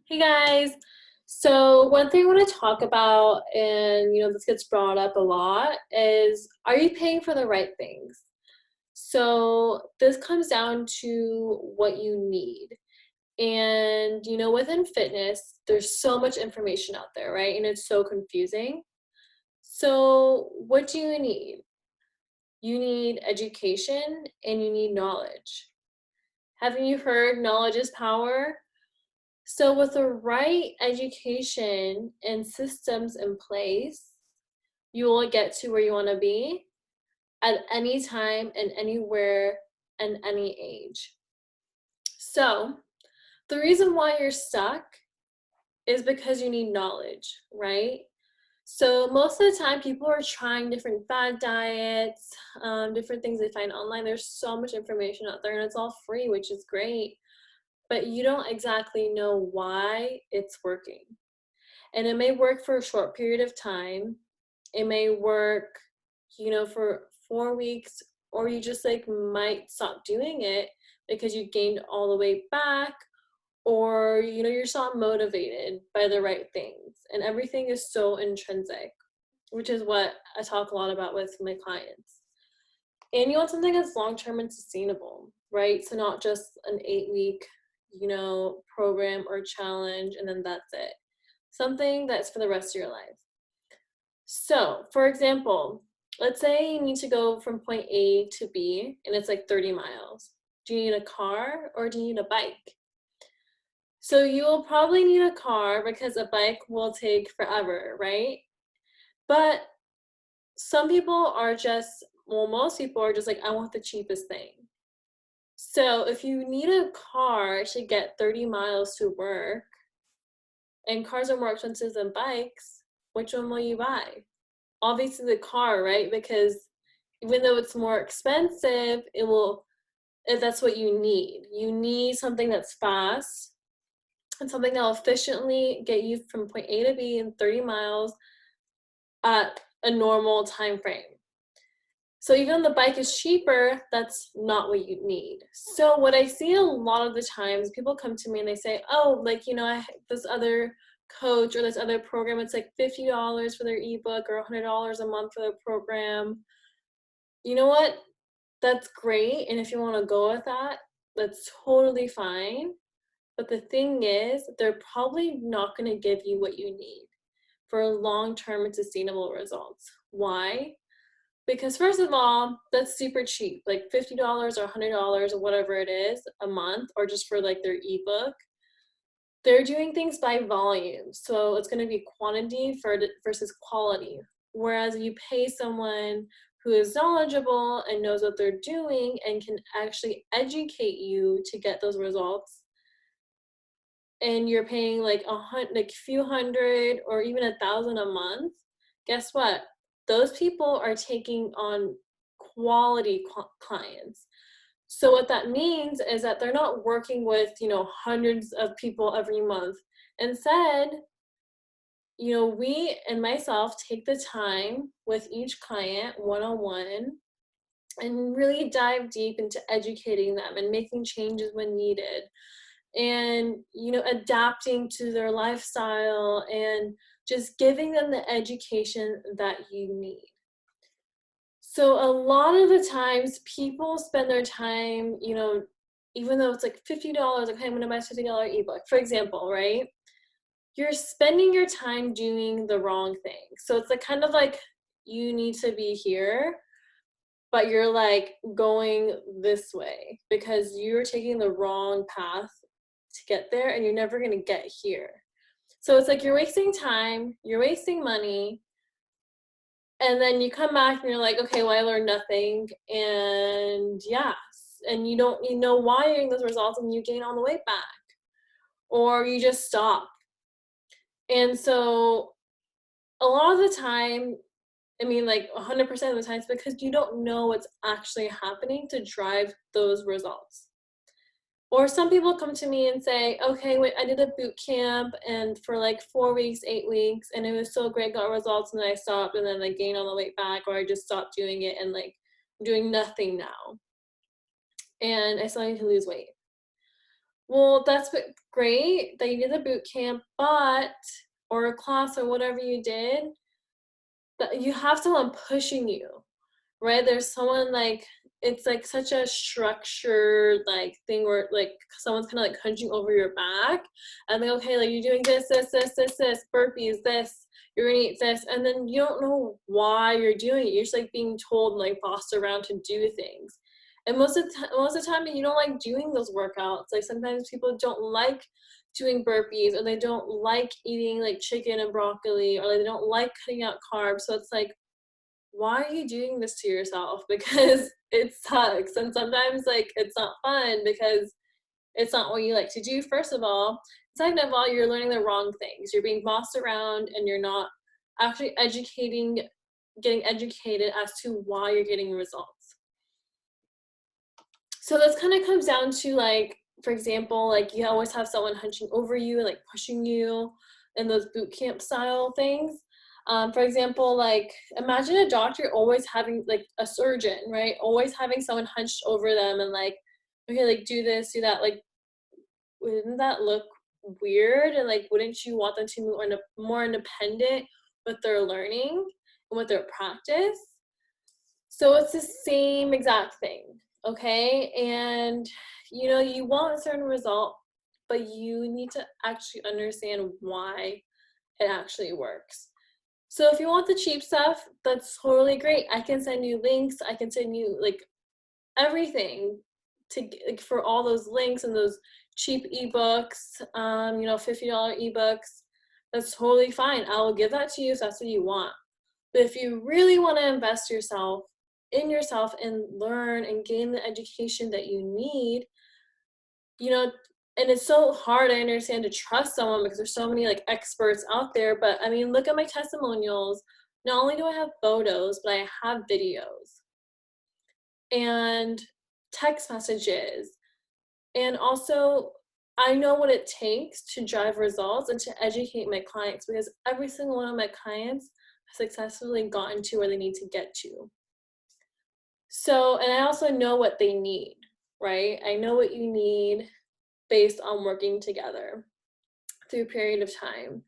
Hey guys. So one thing I want to talk about, and this gets brought up a lot, is are you paying for the right things? So this comes down to what you need. And within fitness, there's so much information out there, right? And it's so confusing. So what do you need? You need education and you need knowledge. Haven't you heard knowledge is power? So, with the right education and systems in place, you will get to where you want to be at any time and anywhere and any age. So, the reason why you're stuck is because you need knowledge, right? So, most of the time, people are trying different fad diets, different things they find online. There's so much information out there, and it's all free, which is great, but you don't exactly know why it's working. And it may work for a short period of time. It may work, for 4 weeks, or you just might stop doing it because you gained all the weight back, or you're just not motivated by the right things. And everything is so intrinsic, which is what I talk a lot about with my clients. And you want something that's long-term and sustainable, right? So not just an 8-week, program or challenge, and then that's it. Something that's for the rest of your life. So, for example, let's say you need to go from point A to B and it's like 30 miles. Do you need a car or do you need a bike? So, you will probably need a car because a bike will take forever, right? But some people are just, well, most people are just like, I want the cheapest thing. So, if you need a car to get 30 miles to work, and cars are more expensive than bikes, which one will you buy? Obviously the car, right? Because even though it's more expensive, that's what you need. You need something that's fast and something that will efficiently get you from point A to B in 30 miles at a normal time frame. So even though the bike is cheaper, that's not what you need. So what I see a lot of the times, people come to me and they say, oh, I have this other coach or this other program, it's like $50 for their ebook or $100 a month for the program. You know what? That's great. And if you want to go with that, that's totally fine. But the thing is, they're probably not going to give you what you need for long-term and sustainable results. Why? Because first of all, that's super cheap, like $50 or $100 or whatever it is a month, or just for their ebook. They're doing things by volume. So it's going to be quantity versus quality. Whereas you pay someone who is knowledgeable and knows what they're doing and can actually educate you to get those results, and you're paying like few hundred or even 1,000 a month, guess what? Those people are taking on quality clients. So what that means is that they're not working with, hundreds of people every month. Instead, we and myself take the time with each client one-on-one and really dive deep into educating them and making changes when needed, and adapting to their lifestyle and just giving them the education that you need. So a lot of the times people spend their time, even though it's like $50, okay, I'm going to buy a $50 ebook, for example, right? You're spending your time doing the wrong thing. So it's kind of like you need to be here, but you're going this way because you're taking the wrong path to get there, and you're never going to get here. So it's like you're wasting time, you're wasting money, and then you come back and you're like, okay, well, I learned nothing. And yes, and you know why you're getting those results, and you gain all the weight back, or you just stop. And so a lot of the time, 100% of the time, it's because you don't know what's actually happening to drive those results. Or some people come to me and say, okay, wait, I did a boot camp and for 4 weeks, 8 weeks, and it was so great, got results, and then I stopped, and then I gained all the weight back, or I just stopped doing it and I'm doing nothing now. And I still need to lose weight. Well, that's great that you did the boot camp, but or a class or whatever you did, but you have someone pushing you, right? There's someone like it's like such a structured like thing where like someone's kind of like hunching over your back and like, okay, like you're doing this, burpees, this, you're gonna eat this, and then you don't know why you're doing it. You're just like being told and like bossed around to do things. And most of the time you don't like doing those workouts. Like sometimes people don't like doing burpees, or they don't like eating like chicken and broccoli, or like they don't like cutting out carbs. So it's like, why are you doing this to yourself? Because it sucks. And sometimes like it's not fun because it's not what you like to do, first of all. Second of all, you're learning the wrong things. You're being bossed around and you're not actually getting educated as to why you're getting results. So this kind of comes down to like, for example, like you always have someone hunching over you, like pushing you in those boot camp style things. For example, like imagine a doctor always having like a surgeon, right? Always having someone hunched over them and like, okay, like do this, do that. Like, wouldn't that look weird? And like, wouldn't you want them to be more independent with their learning and with their practice? So it's the same exact thing, okay? And you know, you want a certain result, but you need to actually understand why it actually works. So if you want the cheap stuff, that's totally great. I can send you links. I can send you like everything to like for all those links and those cheap ebooks, you know, $50 ebooks. That's totally fine. I will give that to you if that's what you want. But if you really want to invest in yourself and learn and gain the education that you need, you know, and it's so hard, I understand, to trust someone because there's so many like experts out there. But I mean, look at my testimonials. Not only do I have photos, but I have videos and text messages. And also, I know what it takes to drive results and to educate my clients, because every single one of my clients has successfully gotten to where they need to get to. So, and I also know what they need, right? I know what you need based on working together through a period of time.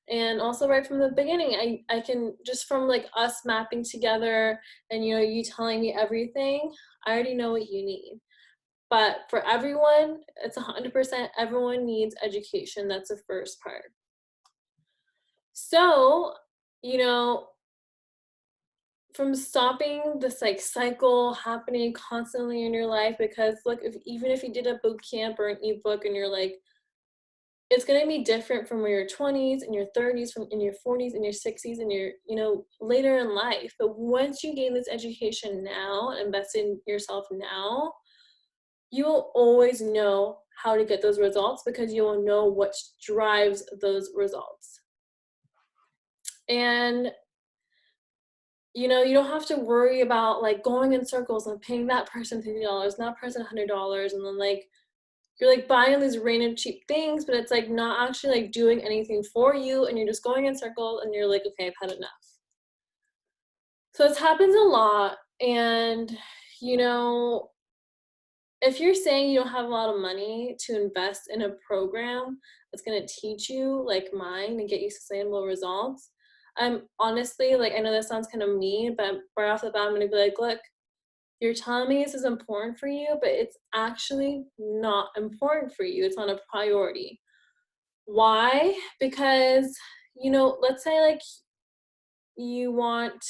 And also right from the beginning, I can just from like us mapping together and you know, you telling me everything, I already know what you need. But for everyone, it's 100%, everyone needs education. That's the first part. So, you know, from stopping this like cycle happening constantly in your life, because look, if even if you did a boot camp or an ebook and you're like, it's going to be different from your 20s and your 30s, from in your 40s and your 60s and your, you know, later in life. But once you gain this education now and invest in yourself now, you will always know how to get those results because you will know what drives those results. And you know, you don't have to worry about like going in circles and paying that person $50, that person $100, and then like you're like buying these random cheap things, but it's like not actually like doing anything for you, and you're just going in circles and you're like, okay, I've had enough. So it happens a lot. And you know, if you're saying you don't have a lot of money to invest in a program that's going to teach you like mine and get you sustainable results, I'm honestly like, I know that sounds kind of mean, but right off the bat, I'm going to be like, look, you're telling me this is important for you, but it's actually not important for you. It's not a priority. Why? Because, you know, let's say like you want,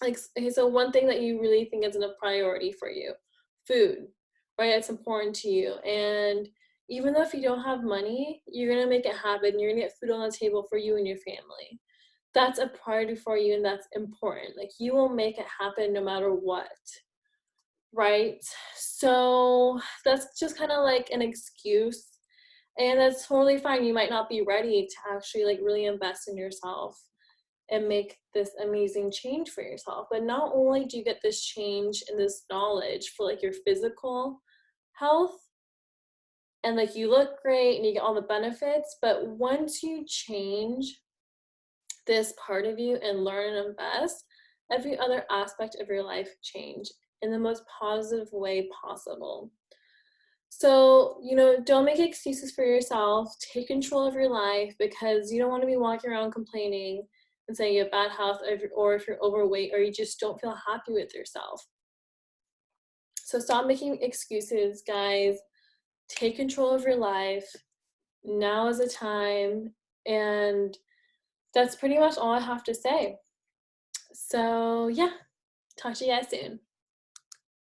like, okay, so one thing that you really think is a priority for you, food, right? It's important to you. And even though if you don't have money, you're going to make it happen. You're going to get food on the table for you and your family. That's a priority for you, and that's important. Like, you will make it happen no matter what, right? So that's just kind of like an excuse. And that's totally fine. You might not be ready to actually like really invest in yourself and make this amazing change for yourself. But not only do you get this change and this knowledge for like your physical health, and like you look great and you get all the benefits, but once you change this part of you and learn and invest, every other aspect of your life change in the most positive way possible. So, don't make excuses for yourself. Take control of your life because you don't want to be walking around complaining and saying you have bad health or if you're overweight or you just don't feel happy with yourself. So, stop making excuses, guys. Take control of your life. Now is the time. And that's pretty much all I have to say. So, yeah, talk to you guys soon.